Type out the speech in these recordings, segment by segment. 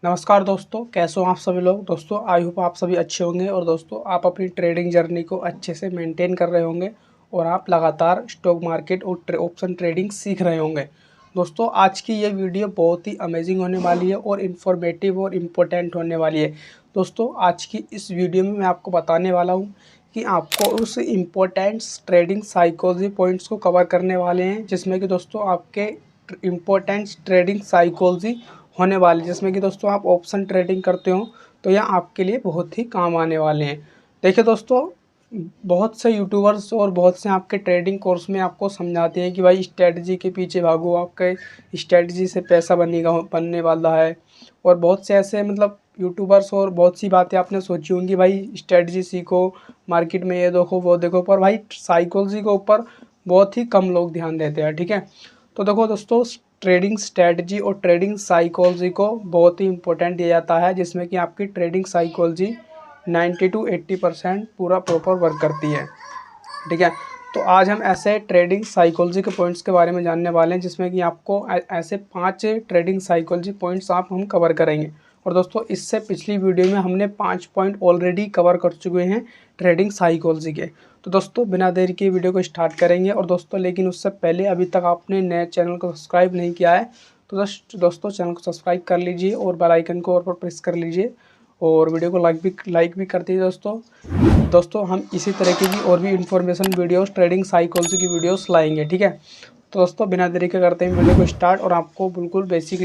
नमस्कार दोस्तों, कैसे हो आप सभी लोग। दोस्तों आई होप आप सभी अच्छे होंगे और दोस्तों आप अपनी ट्रेडिंग जर्नी को अच्छे से मेंटेन कर रहे होंगे और आप लगातार स्टॉक मार्केट और ऑप्शन ट्रेडिंग सीख रहे होंगे। दोस्तों आज की ये वीडियो बहुत ही अमेजिंग होने वाली है और इन्फॉर्मेटिव और इम्पोर्टेंट होने वाली है। दोस्तों आज की इस वीडियो में मैं आपको बताने वाला हूँ कि आपको उस इम्पोर्टेंट ट्रेडिंग साइकोलॉजी पॉइंट्स को कवर करने वाले हैं, जिसमें कि दोस्तों आपके इम्पोर्टेंट ट्रेडिंग साइकोलॉजी होने वाली, जिसमें कि दोस्तों आप ऑप्शन ट्रेडिंग करते हो तो यह आपके लिए बहुत ही काम आने वाले हैं। देखिए दोस्तों, बहुत से यूट्यूबर्स और बहुत से आपके ट्रेडिंग कोर्स में आपको समझाते हैं कि भाई स्ट्रेटजी के पीछे भागो, आपके स्ट्रेटजी से पैसा बनने वाला है। और बहुत से ऐसे यूट्यूबर्स और बहुत सी बातें आपने सोची होंगी, भाई स्ट्रेटजी सीखो, मार्केट में ये देखो वो देखो, पर भाई साइकोलॉजी के ऊपर बहुत ही कम लोग ध्यान देते हैं। ठीक है, तो देखो दोस्तों, ट्रेडिंग स्ट्रेटजी और ट्रेडिंग साइकोलॉजी को बहुत ही इंपॉर्टेंट दिया जाता है, जिसमें कि आपकी ट्रेडिंग साइकोलॉजी 90 to 80% पूरा प्रॉपर वर्क करती है। ठीक है, तो आज हम ऐसे ट्रेडिंग साइकोलॉजी के पॉइंट्स के बारे में जानने वाले हैं, जिसमें कि आपको ऐसे 5 ट्रेडिंग साइकोलॉजी पॉइंट्स हम कवर करेंगे। और दोस्तों इससे पिछली वीडियो में हमने 5 पॉइंट ऑलरेडी कवर कर चुके हैं ट्रेडिंग साइकोलॉजी के। तो दोस्तों बिना देरी के वीडियो को स्टार्ट करेंगे। और दोस्तों लेकिन उससे पहले अभी तक आपने नए चैनल को सब्सक्राइब नहीं किया है तो दोस्तों चैनल को सब्सक्राइब कर लीजिए और बेल आइकन को और पर प्रेस कर लीजिए और वीडियो को लाइक भी कर दीजिए। दोस्तों हम इसी तरीके की और भी इन्फॉर्मेशन वीडियोस ट्रेडिंग साइकोलॉजी की वीडियोस लाएंगे। ठीक है, तो दोस्तों बिना देरी के करते हैं वीडियो को स्टार्ट और आपको बिल्कुल बेसिक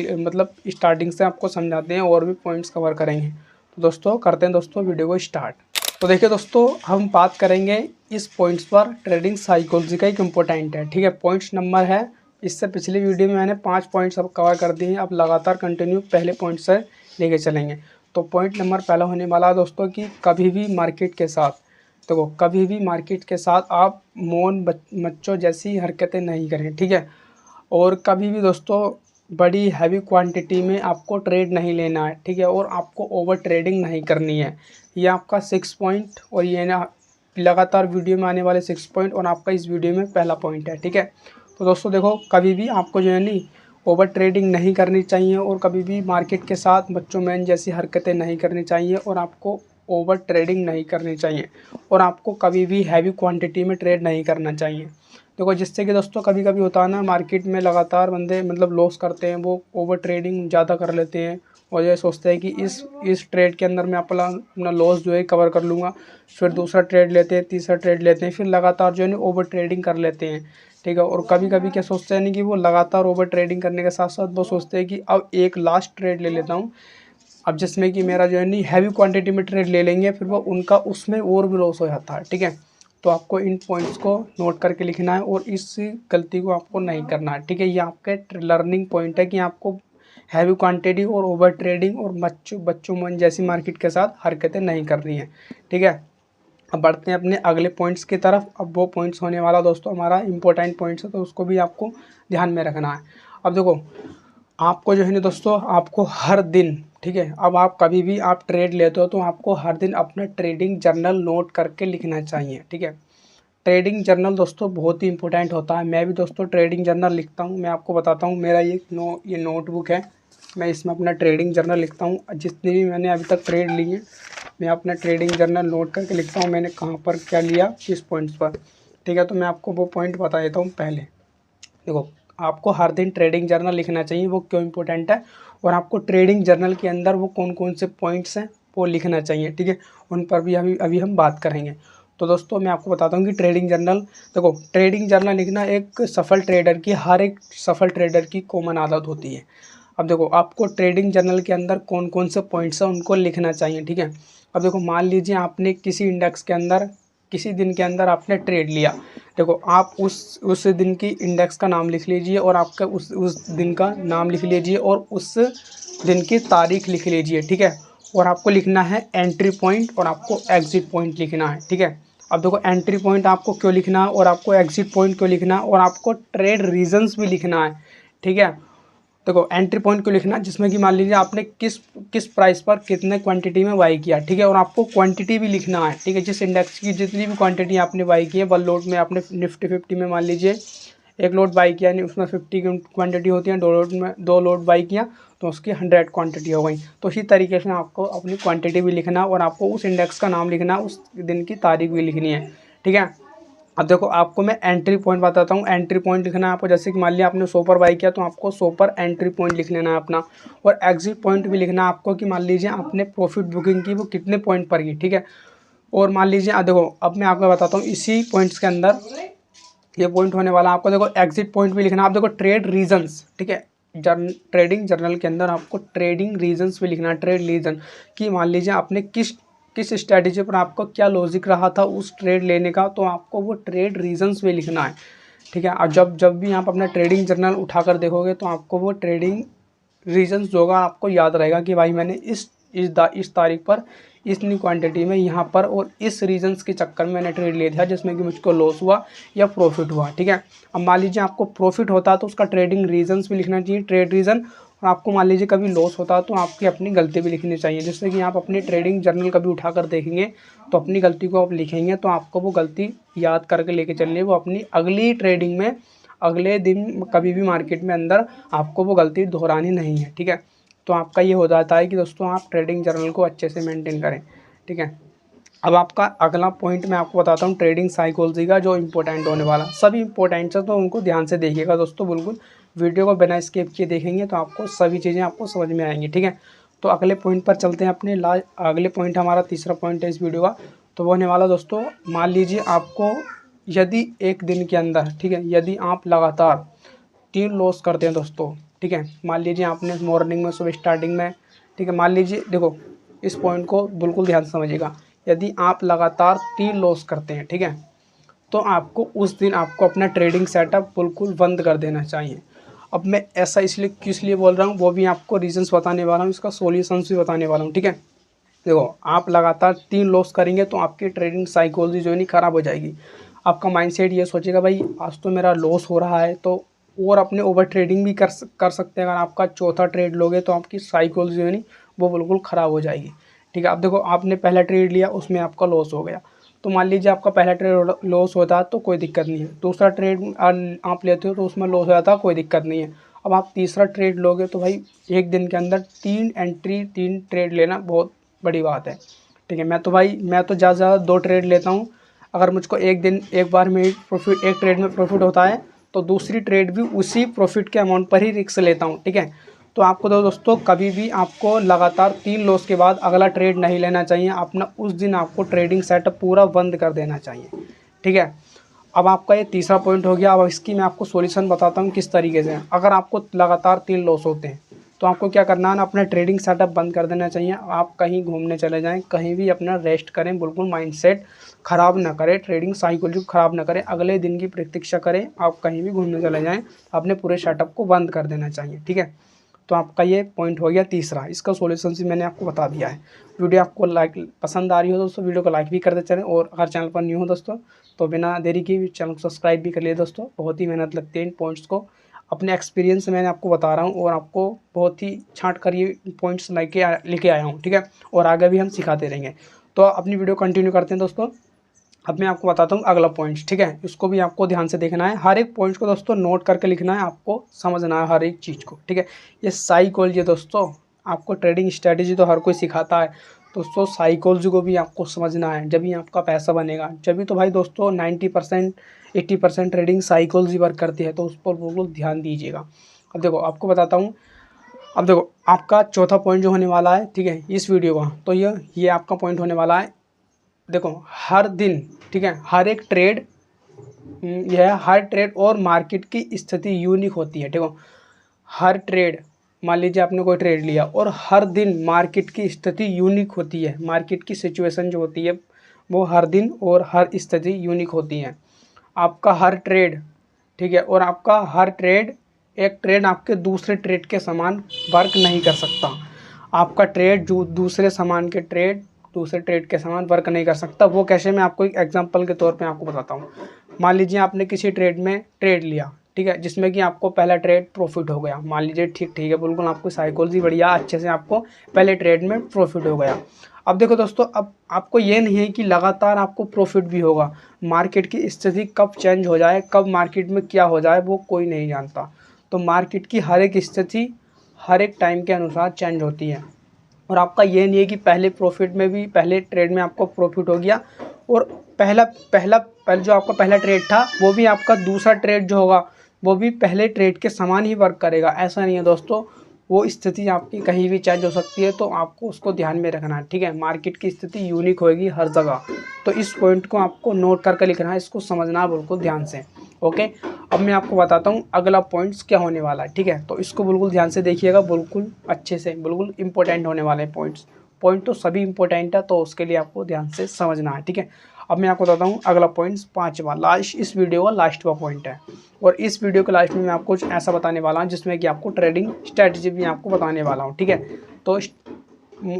स्टार्टिंग से आपको समझाते हैं और भी पॉइंट्स कवर करेंगे। तो दोस्तों करते हैं दोस्तों वीडियो को स्टार्ट। तो देखिए दोस्तों, हम बात करेंगे इस पॉइंट्स पर, ट्रेडिंग साइकोलॉजी का एक इम्पोर्टेंट है। ठीक है, पॉइंट्स नंबर है, इससे पिछली वीडियो में मैंने 5 पॉइंट्स अब कवर कर दिए हैं। अब लगातार कंटिन्यू पहले पॉइंट से लेके चलेंगे। तो पॉइंट नंबर पहला होने वाला है दोस्तों कि कभी भी मार्केट के साथ, देखो कभी भी मार्केट के साथ आप मौन बच्चों जैसी हरकतें नहीं करें। ठीक है, और कभी भी दोस्तों बड़ी हैवी क्वांटिटी में आपको ट्रेड नहीं लेना है। ठीक है, और आपको ओवर ट्रेडिंग नहीं करनी है। ये आपका 6 पॉइंट और ये ना लगातार वीडियो में आने वाले 6 पॉइंट और आपका इस वीडियो में पहला पॉइंट है। ठीक है, तो दोस्तों देखो कभी भी आपको जो है नहीं ओवर ट्रेडिंग नहीं करनी चाहिए और कभी भी मार्केट के साथ बच्चों मैन जैसी हरकतें नहीं करनी चाहिए और आपको ओवर ट्रेडिंग नहीं करनी चाहिए और आपको कभी भी हैवी क्वांटिटी में ट्रेड नहीं करना चाहिए। देखो जिससे कि दोस्तों कभी कभी होता है ना, मार्केट में लगातार बंदे लॉस करते हैं, वो ओवर ट्रेडिंग ज़्यादा कर लेते हैं और ये सोचते हैं कि इस ट्रेड के अंदर मैं अपना लॉस जो है कवर कर लूँगा। फिर दूसरा ट्रेड लेते हैं, तीसरा ट्रेड लेते हैं, फिर लगातार जो है ना ओवर ट्रेडिंग कर लेते हैं। ठीक है, और कभी कभी क्या सोचते हैं नहीं कि वो लगातार ओवर ट्रेडिंग करने के साथ साथ वो सोचते हैं कि अब एक लास्ट ट्रेड ले लेता हूँ, अब जिसमें कि मेरा जो है नहीं हैवी क्वांटिटी में ट्रेड ले लेंगे, फिर वो उनका उसमें और भी लॉस हो जाता है। ठीक है, तो आपको इन पॉइंट्स को नोट करके लिखना है और इस गलती को आपको नहीं करना है। ठीक है, ये आपके लर्निंग पॉइंट है कि आपको हैवी क्वांटिटी और ओवर ट्रेडिंग और बच्चों मन जैसी मार्केट के साथ हरकतें नहीं करनी है। ठीक है, अब बढ़ते हैं अपने अगले पॉइंट्स की तरफ। अब वो पॉइंट्स होने वाला दोस्तों हमारा इंपॉर्टेंट पॉइंट्स है, तो उसको भी आपको ध्यान में रखना है। अब देखो आपको जो है ना दोस्तों, आपको हर दिन, ठीक है, अब आप कभी भी आप ट्रेड लेते हो तो आपको हर दिन अपना ट्रेडिंग जर्नल नोट करके लिखना चाहिए। ठीक है, ट्रेडिंग जर्नल दोस्तों बहुत ही इंपॉर्टेंट होता है। मैं भी दोस्तों ट्रेडिंग जर्नल लिखता हूँ। मैं आपको बताता हूँ, मेरा ये नोटबुक है, मैं इसमें अपना ट्रेडिंग जर्नल लिखता हूँ। जितने भी मैंने अभी तक ट्रेड लिए हैं मैं अपना ट्रेडिंग जर्नल नोट करके लिखता हूँ, मैंने कहाँ पर क्या लिया किस पॉइंट्स पर। ठीक है, तो मैं आपको वो पॉइंट बता देता हूँ। पहले देखो आपको हर दिन ट्रेडिंग जर्नल लिखना चाहिए, वो क्यों इंपॉर्टेंट है, और आपको ट्रेडिंग जर्नल के अंदर वो कौन कौन से पॉइंट्स हैं वो लिखना चाहिए। ठीक है, उन पर भी अभी हम बात करेंगे। तो दोस्तों मैं आपको बताता हूँ कि ट्रेडिंग जर्नल, देखो ट्रेडिंग जर्नल लिखना एक सफल ट्रेडर की, हर एक सफल ट्रेडर की कॉमन आदत होती है। अब देखो आपको ट्रेडिंग जर्नल के अंदर कौन कौन से पॉइंट्स हैं उनको लिखना चाहिए। ठीक है, अब देखो मान लीजिए आपने किसी इंडेक्स के अंदर किसी दिन के अंदर आपने ट्रेड लिया, देखो आप उस दिन की इंडेक्स का नाम लिख लीजिए और आपका उस दिन का नाम लिख लीजिए और उस दिन की तारीख लिख लीजिए। ठीक है, और आपको लिखना है एंट्री पॉइंट और आपको एग्जिट पॉइंट लिखना है। ठीक है, अब देखो एंट्री पॉइंट आपको क्यों लिखना है और आपको एग्जिट पॉइंट क्यों लिखना है और आपको ट्रेड रीजंस भी लिखना है। ठीक है, देखो एंट्री पॉइंट क्यों लिखना, जिसमें कि मान लीजिए आपने किस प्राइस पर कितने क्वांटिटी में बाई किया। ठीक है, और आपको क्वांटिटी भी लिखना है। ठीक है, जिस इंडेक्स की जितनी भी क्वांटिटी आपने बाई की है, वन लोट में आपने निफ्टी 50 में मान लीजिए एक लोड बाई किया यानी उसमें 50 की क्वांटिटी होती है, 2 लोड बाई किया तो उसकी 100 क्वांटिटी हो गई। तो इसी तरीके से आपको अपनी क्वांटिटी भी लिखना और आपको उस इंडेक्स का नाम लिखना, उस दिन की तारीख भी लिखनी है, ठीक है। अब देखो आपको मैं एंट्री पॉइंट बताता हूँ। एंट्री पॉइंट लिखना है आपको, जैसे कि मान लिया आपने 100 पर बाई किया तो आपको 100 पर एंट्री पॉइंट लिख लेना है अपना। और एग्जिट पॉइंट भी लिखना है आपको कि मान लीजिए आपने प्रॉफिट बुकिंग की वो कितने पॉइंट पर की, ठीक है। और मान लीजिए देखो अब मैं आपको बताता हूँ इसी पॉइंट्स के अंदर ये पॉइंट होने वाला है आपको। देखो एग्जिट पॉइंट भी लिखना है। आप देखो ट्रेड रीजन्स, ठीक है, ट्रेडिंग जर्नल के अंदर आपको ट्रेडिंग रीजन्स भी लिखना है। ट्रेड रीजन कि मान लीजिए आपने किस स्ट्रैटेजी पर आपका क्या लॉजिक रहा था उस ट्रेड लेने का, तो आपको वो ट्रेड रीजन्स भी लिखना है, ठीक है। और जब भी आप अपना ट्रेडिंग जर्नल उठाकर देखोगे तो आपको वो ट्रेडिंग रीजन्स जो होगा आपको याद रहेगा कि भाई मैंने इस तारीख पर इतनी क्वांटिटी में यहाँ पर और इस रीजन्स के चक्कर में मैंने ट्रेड लिया था जिसमें कि मुझको लॉस हुआ या प्रॉफिट हुआ, ठीक है। अब मान लीजिए आपको प्रॉफिट होता है तो उसका ट्रेडिंग रीजन्स भी लिखना चाहिए, ट्रेड रीज़न। और आपको मान लीजिए कभी लॉस होता है तो आपकी अपनी गलती भी लिखनी चाहिए, जिससे कि आप अपनी ट्रेडिंग जर्नल कभी उठाकर देखेंगे तो अपनी गलती को आप लिखेंगे तो आपको वो गलती याद करके लेके चलिए, वो अपनी अगली ट्रेडिंग में अगले दिन कभी भी मार्केट में अंदर आपको वो गलती दोहरानी नहीं है, ठीक है। तो आपका ये हो जाता है कि दोस्तों आप ट्रेडिंग जर्नल को अच्छे से मेंटेन करें, ठीक है। अब आपका अगला पॉइंट मैं आपको बताता हूँ ट्रेडिंग साइकोलॉजी का, जो इंपॉर्टेंट होने वाला। सभी इंपॉर्टेंट है तो उनको ध्यान से देखिएगा दोस्तों, बिल्कुल वीडियो को बिना स्किप किए देखेंगे तो आपको सभी चीज़ें आपको समझ में आएंगी, ठीक है। तो अगले पॉइंट पर चलते हैं अपने अगले पॉइंट हमारा तीसरा पॉइंट है इस वीडियो का। तो वो होने वाला दोस्तों, मान लीजिए आपको यदि एक दिन के अंदर, ठीक है, यदि आप लगातार 3 लॉस करते हैं दोस्तों, ठीक है। मान लीजिए आपने मॉर्निंग में, सुबह स्टार्टिंग में, ठीक है, मान लीजिए देखो इस पॉइंट को बिल्कुल ध्यान से समझिएगा। यदि आप लगातार 3 लॉस करते हैं, ठीक है, तो आपको उस दिन आपको अपना ट्रेडिंग सेटअप बिल्कुल बंद कर देना चाहिए। अब मैं ऐसा इसलिए किस लिए बोल रहा हूँ वो भी आपको रीजंस बताने वाला हूँ, इसका सॉल्यूशंस भी बताने वाला हूँ, ठीक है। देखो आप लगातार 3 लॉस करेंगे तो आपकी ट्रेडिंग साइकोलॉजी जो है नहीं ख़राब हो जाएगी। आपका माइंडसेट ये सोचेगा भाई आज तो मेरा लॉस हो रहा है, तो और अपने ओवर ट्रेडिंग भी कर सकते हैं। अगर आपका चौथा ट्रेड लोगे तो आपकी साइकोलॉजी जो है नहीं वो बिल्कुल ख़राब हो जाएगी, ठीक है। अब देखो आपने पहला ट्रेड लिया उसमें आपका लॉस हो गया, तो मान लीजिए आपका पहला ट्रेड लॉस होता है तो कोई दिक्कत नहीं है। दूसरा ट्रेड आप लेते हो तो उसमें लॉस हो जाता है, कोई दिक्कत नहीं है। अब आप तीसरा ट्रेड लोगे तो भाई एक दिन के अंदर 3 ट्रेड लेना बहुत बड़ी बात है, ठीक है। मैं तो ज़्यादा से ज़्यादा 2 ट्रेड लेता हूँ। अगर मुझको एक बार में प्रॉफिट, एक ट्रेड में प्रॉफिट होता है तो दूसरी ट्रेड भी उसी प्रॉफिट के अमाउंट पर ही रिस्क लेता हूँ, ठीक है। तो आपको दोस्तों कभी भी आपको लगातार 3 लॉस के बाद अगला ट्रेड नहीं लेना चाहिए। अपना उस दिन आपको ट्रेडिंग सेटअप पूरा बंद कर देना चाहिए, ठीक है। अब आपका ये तीसरा पॉइंट हो गया। अब इसकी मैं आपको सॉल्यूशन बताता हूँ किस तरीके से। अगर आपको लगातार 3 लॉस होते हैं तो आपको क्या करना है ना, अपना ट्रेडिंग सेटअप बंद कर देना चाहिए। आप कहीं घूमने चले जाएं, कहीं भी अपना रेस्ट करें, बिल्कुल माइंडसेट ख़राब ना करें, ट्रेडिंग साइकोलॉजी ख़राब ना करें, अगले दिन की प्रतीक्षा करें। आप कहीं भी घूमने चले जाएं, अपने पूरे सेटअप को बंद कर देना चाहिए, ठीक है। तो आपका ये पॉइंट हो गया तीसरा। इसका सॉल्यूशन भी मैंने आपको बता दिया है। वीडियो आपको पसंद आ रही हो दोस्तों, वीडियो को लाइक भी करते चलें, और अगर चैनल पर न्यू हो दोस्तों तो बिना देरी के चैनल को सब्सक्राइब भी कर लिए दोस्तों। बहुत ही मेहनत लगती है इन पॉइंट्स को, अपने एक्सपीरियंस से मैंने आपको बता रहा हूँ और आपको बहुत ही छांट कर ये पॉइंट्स लेके आया हूँ, ठीक है। और आगे भी हम सिखाते रहेंगे। तो अपनी वीडियो कंटिन्यू करते हैं दोस्तों। अब मैं आपको बताता हूँ अगला पॉइंट्स, ठीक है। इसको भी आपको ध्यान से देखना है, हर एक पॉइंट्स को दोस्तों नोट करके लिखना है, आपको समझना है हर एक चीज़ को, ठीक है। ये साइकोलॉजी दोस्तों, आपको ट्रेडिंग स्ट्रेटेजी तो हर कोई सिखाता है दोस्तों, साइकोलॉजी को भी आपको समझना है, जब ही आपका पैसा बनेगा। जब भी तो भाई दोस्तों 90% 80% ट्रेडिंग साइकोलॉजी वर्क करती है, तो उस पर बिल्कुल ध्यान दीजिएगा। अब देखो आपको बताता हूँ, अब देखो आपका चौथा पॉइंट जो होने वाला है, ठीक है, इस वीडियो का, तो ये आपका पॉइंट होने वाला है। देखो हर दिन, ठीक है, हर एक ट्रेड, यह हर ट्रेड और मार्केट की स्थिति यूनिक होती है, ठीक है। हर ट्रेड, मान लीजिए आपने कोई ट्रेड लिया और हर दिन मार्केट की स्थिति यूनिक होती है। मार्केट की सिचुएशन जो होती है वो हर दिन और हर स्थिति यूनिक होती है। आपका हर ट्रेड, ठीक है, और आपका हर ट्रेड, एक ट्रेड आपके दूसरे ट्रेड के समान वर्क नहीं कर सकता। आपका ट्रेड जो दूसरे ट्रेड के समान वर्क नहीं कर सकता। वो कैसे, मैं आपको एक एग्जांपल के तौर पे आपको बताता हूँ। मान लीजिए आपने किसी ट्रेड में ट्रेड लिया, ठीक है, जिसमें कि आपको पहला ट्रेड प्रॉफिट हो गया, मान लीजिए ठीक है, बिल्कुल आपको साइकोलॉजी बढ़िया अच्छे से आपको पहले ट्रेड में प्रॉफिट हो गया। अब देखो दोस्तों, अब आपको ये नहीं है कि लगातार आपको प्रॉफिट भी होगा, मार्केट की स्थिति कब चेंज हो जाए, कब मार्केट में क्या हो जाए वो कोई नहीं जानता। तो मार्केट की हर एक स्थिति हर एक टाइम के अनुसार चेंज होती है, और आपका ये नहीं है कि पहले प्रॉफिट में भी पहले ट्रेड में आपको प्रॉफिट हो गया और पहला जो आपका पहला ट्रेड था वो भी आपका दूसरा ट्रेड जो होगा वो भी पहले ट्रेड के समान ही वर्क करेगा, ऐसा नहीं है दोस्तों। वो स्थिति आपकी कहीं भी चेंज हो सकती है, तो आपको उसको ध्यान में रखना है, ठीक है। मार्केट की स्थिति यूनिक होगी हर जगह, तो इस पॉइंट को आपको नोट करके लिखना है, इसको समझना है बिल्कुल ध्यान से। ओके, अब मैं आपको बताता हूँ अगला पॉइंट्स क्या होने वाला है, ठीक है। तो इसको बिल्कुल ध्यान से देखिएगा, बिल्कुल अच्छे से, बिल्कुल इंपॉर्टेंट होने वाले पॉइंट्स। पॉइंट तो सभी इंपॉर्टेंट है, तो उसके लिए आपको ध्यान से समझना है, ठीक है। अब मैं आपको बताता हूँ अगला पॉइंट्स, पाँचवा, लास्ट, इस वीडियो का लास्ट वाला पॉइंट है। और इस वीडियो के लास्ट में मैं आपको कुछ ऐसा बताने वाला हूँ जिसमें कि आपको ट्रेडिंग स्ट्रेटजी भी आपको बताने वाला हूँ, ठीक है। तो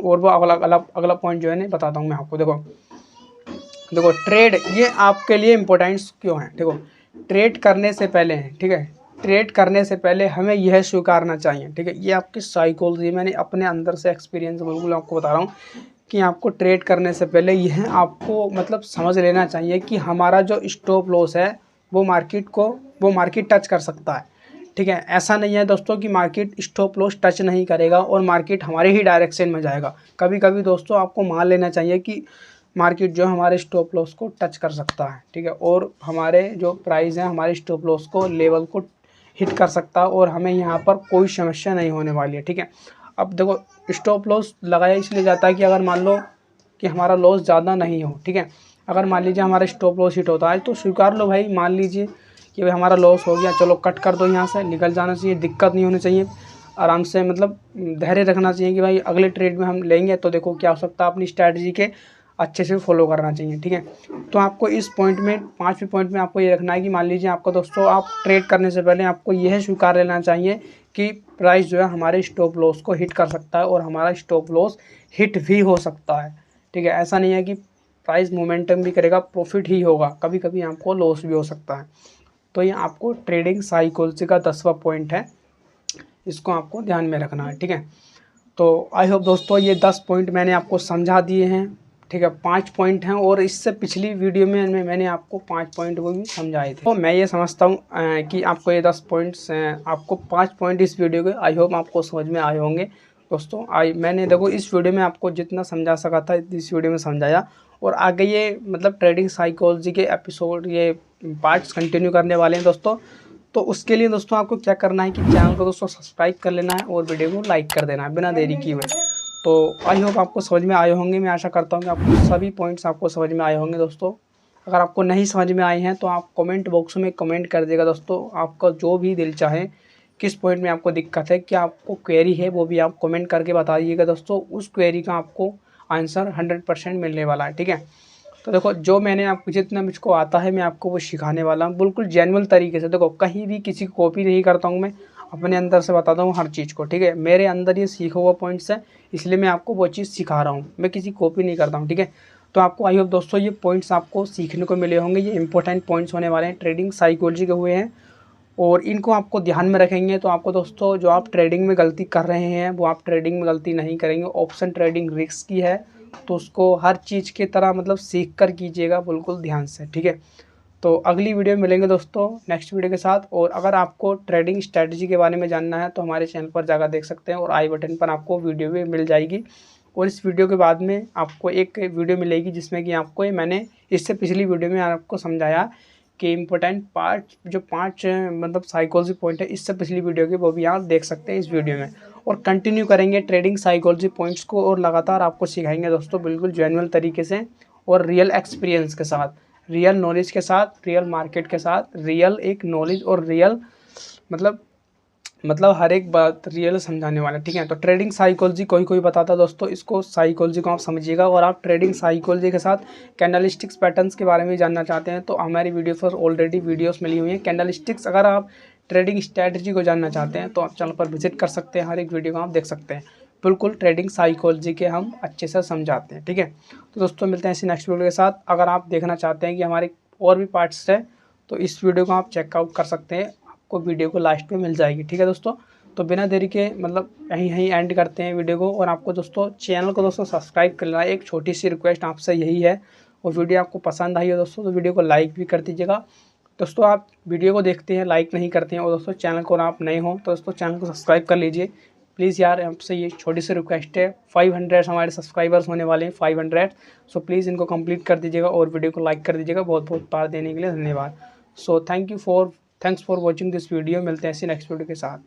और वो अगला पॉइंट जो है ना बताता हूँ मैं आपको। देखो ट्रेड ये आपके लिए इम्पोर्टेंस क्यों है, देखो ट्रेड करने से पहले है, ठीक है, ट्रेड करने से पहले हमें यह स्वीकारना चाहिए, ठीक है। ये आपकी साइकोलॉजी, मैंने अपने अंदर से एक्सपीरियंस बिल्कुल आपको बता रहा हूँ कि आपको ट्रेड करने से पहले यह आपको मतलब समझ लेना चाहिए कि हमारा जो स्टॉप लॉस है वो मार्केट टच कर सकता है, ठीक है। ऐसा नहीं है दोस्तों कि मार्केट स्टॉप लॉस टच नहीं करेगा और मार्केट हमारे ही डायरेक्शन में जाएगा। कभी कभी दोस्तों आपको मान लेना चाहिए कि मार्केट जो हमारे स्टॉप लॉस को टच कर सकता है, ठीक है, और हमारे जो प्राइस है हमारे स्टॉप लॉस को लेवल को हिट कर सकता है और हमें यहाँ पर कोई समस्या नहीं होने वाली है, ठीक है। अब देखो स्टॉप लॉस लगाया इसलिए जाता है कि अगर मान लो कि हमारा लॉस ज़्यादा नहीं हो, ठीक है। अगर मान लीजिए हमारा स्टॉप लॉस हिट होता है तो स्वीकार लो भाई, मान लीजिए कि भाई हमारा लॉस हो गया, चलो कट कर दो, यहाँ से निकल जाना चाहिए, दिक्कत नहीं होनी चाहिए, आराम से मतलब धैर्य रखना चाहिए कि भाई अगले ट्रेड में हम लेंगे तो देखो क्या हो सकता है, अपनी स्ट्रैटेजी के अच्छे से फॉलो करना चाहिए, ठीक है। तो आपको इस पॉइंट में, पाँचवें पॉइंट में आपको ये रखना है कि मान लीजिए आपका दोस्तों आप ट्रेड करने से पहले आपको यह स्वीकार लेना चाहिए कि प्राइस जो है हमारे स्टॉप लॉस को हिट कर सकता है और हमारा स्टॉप लॉस हिट भी हो सकता है, ठीक है। ऐसा नहीं है कि प्राइस मोमेंटम भी करेगा, प्रॉफिट ही होगा, कभी कभी आपको लॉस भी हो सकता है। तो ये आपको ट्रेडिंग साइकोलॉजी का 10वां पॉइंट है, इसको आपको ध्यान में रखना है, ठीक है। तो आई होप दोस्तों ये 10 पॉइंट मैंने आपको समझा दिए हैं, ठीक है। 5 पॉइंट हैं और इससे पिछली वीडियो में मैंने आपको 5 पॉइंट वो भी समझाए थे। तो मैं ये समझता हूँ कि आपको ये 10 पॉइंट्स, आपको 5 पॉइंट इस वीडियो के आई होप आपको समझ में आए होंगे दोस्तों। मैंने देखो इस वीडियो में आपको जितना समझा सका था इस वीडियो में समझाया, और आगे ये मतलब ट्रेडिंग साइकोलॉजी के एपिसोड, ये पार्ट्स कंटिन्यू करने वाले हैं दोस्तों। तो उसके लिए दोस्तों आपको क्या करना है कि चैनल को दोस्तों सब्सक्राइब कर लेना है और वीडियो को लाइक कर देना है बिना देरी किए हुए। तो आई होप आपको समझ में आए होंगे, मैं आशा करता हूँ कि आपको सभी पॉइंट्स आपको समझ में आए होंगे दोस्तों। अगर आपको नहीं समझ में आए हैं तो आप कमेंट बॉक्स में कमेंट कर देगा दोस्तों, आपका जो भी दिल चाहे, किस पॉइंट में आपको दिक्कत है, क्या आपको क्वेरी है, वो भी आप कमेंट करके बताइएगा दोस्तों। उस क्वेरी का आपको आंसर 100% मिलने वाला है, ठीक है। तो देखो जो मैंने आपको जितना मुझको आता है मैं आपको वो सिखाने वाला हूँ बिल्कुल जेन्युइन तरीके से। देखो कहीं भी किसी की कॉपी नहीं करता हूँ मैं, अपने अंदर से बताता हूँ हर चीज़ को, ठीक है। मेरे अंदर ये सीखा हुआ पॉइंट्स है, इसलिए मैं आपको वो चीज़ सिखा रहा हूँ, मैं किसी कॉपी नहीं करता हूँ, ठीक है। तो आपको आई होप दोस्तों ये पॉइंट्स आपको सीखने को मिले होंगे, ये इंपॉर्टेंट पॉइंट्स होने वाले हैं, ट्रेडिंग साइकोलॉजी के हुए हैं, और इनको आपको ध्यान में रखेंगे तो आपको दोस्तों जो आप ट्रेडिंग में गलती कर रहे हैं वो आप ट्रेडिंग में गलती नहीं करेंगे। ऑप्शन ट्रेडिंग रिस्क की है, तो उसको हर चीज़ की तरह मतलब सीख कर कीजिएगा बिल्कुल ध्यान से, ठीक है। तो अगली वीडियो में मिलेंगे दोस्तों नेक्स्ट वीडियो के साथ। और अगर आपको ट्रेडिंग स्ट्रेटजी के बारे में जानना है तो हमारे चैनल पर जाकर देख सकते हैं, और आई बटन पर आपको वीडियो भी मिल जाएगी। और इस वीडियो के बाद में आपको एक वीडियो मिलेगी जिसमें कि आपको मैंने इससे पिछली वीडियो में आपको समझाया कि इम्पोर्टेंट पार्ट जो 5 मतलब साइकोलॉजी पॉइंट है, इससे पिछली वीडियो के वो भी आप देख सकते हैं इस वीडियो में। और कंटिन्यू करेंगे ट्रेडिंग साइकोलॉजी पॉइंट्स को, और लगातार आपको सिखाएंगे दोस्तों बिल्कुल जेन्युइन तरीके से और रियल एक्सपीरियंस के साथ, रियल नॉलेज के साथ, रियल मार्केट के साथ, रियल एक नॉलेज और रियल मतलब हर एक बात रियल समझाने वाला, ठीक है। तो ट्रेडिंग साइकोलॉजी कोई बताता है दोस्तों, इसको साइकोलॉजी को आप समझिएगा। और आप ट्रेडिंग साइकोलॉजी के साथ कैंडलस्टिक्स पैटर्न्स के बारे में जानना चाहते हैं तो हमारी वीडियो पर ऑलरेडी वीडियोस मिली हुई हैं कैंडलस्टिक्स। अगर आप ट्रेडिंग स्ट्रैटेजी को जानना चाहते हैं तो आप चैनल पर विजिट कर सकते हैं, हर एक वीडियो को आप देख सकते हैं, बिल्कुल ट्रेडिंग साइकोलॉजी के हम अच्छे से समझाते हैं, ठीक है। तो दोस्तों मिलते हैं इसी नेक्स्ट वीडियो के साथ। अगर आप देखना चाहते हैं कि हमारे और भी पार्ट्स है तो इस वीडियो को आप चेकआउट कर सकते हैं, आपको वीडियो को लास्ट में मिल जाएगी। ठीक है दोस्तों, तो बिना देरी के मतलब यहीं एंड करते हैं वीडियो को। और आपको दोस्तों चैनल को दोस्तों सब्सक्राइब कर लेना है, एक छोटी सी रिक्वेस्ट आपसे यही है। और वीडियो आपको पसंद आई हो दोस्तों तो वीडियो को लाइक भी कर दीजिएगा। दोस्तों आप वीडियो को देखते हैं, लाइक नहीं करते हैं, और दोस्तों चैनल को आप नए हो तो दोस्तों चैनल को सब्सक्राइब कर लीजिए प्लीज़ यार। आपसे ये छोटी सी रिक्वेस्ट है। 500 हमारे सब्सक्राइबर्स होने वाले हैं, 500। सो प्लीज़ इनको कंप्लीट कर दीजिएगा और वीडियो को लाइक कर दीजिएगा। बहुत बहुत प्यार देने के लिए धन्यवाद। So thanks for watching this video. मिलते हैं ऐसी नेक्स्ट वीडियो के साथ।